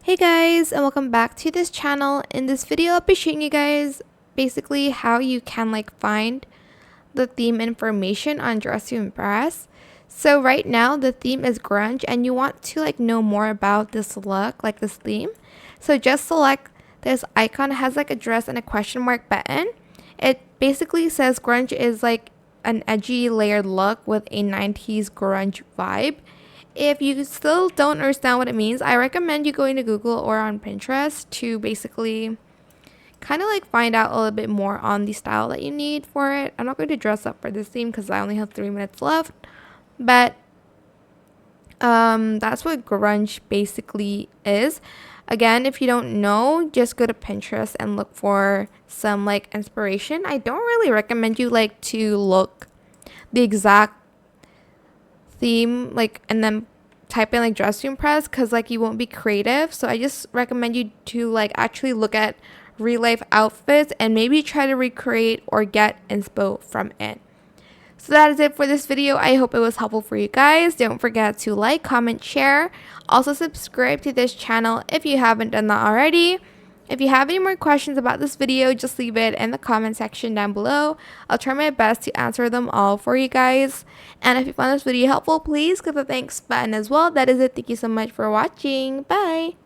Hey guys, and welcome back to this channel. In this video, I'll be showing you guys basically how you can find the theme information on Dress to Impress. So right now the theme is grunge and you want to know more about this look, this theme. So just select this icon. It has a dress and a question mark button. It basically says grunge is an edgy layered look with a 90s grunge vibe. If you still don't understand what it means, I recommend you going to Google or on Pinterest to basically kind of find out a little bit more on the style that you need for it. I'm not going to dress up for this theme because I only have 3 minutes left, but that's what grunge basically is. Again, if you don't know, just go to Pinterest and look for some inspiration. I don't really recommend you to look the exact theme and then type in dress to impress because you won't be creative. So I just recommend you to actually look at real life outfits and maybe try to recreate or get inspo from it. So that is it for this video. I hope it was helpful for you guys. Don't forget to like, comment, share. Also subscribe to this channel if you haven't done that already. If you have any more questions about this video, just leave it in the comment section down below. I'll try my best to answer them all for you guys. And if you found this video helpful, please click the thanks button as well. That is it. Thank you so much for watching. Bye!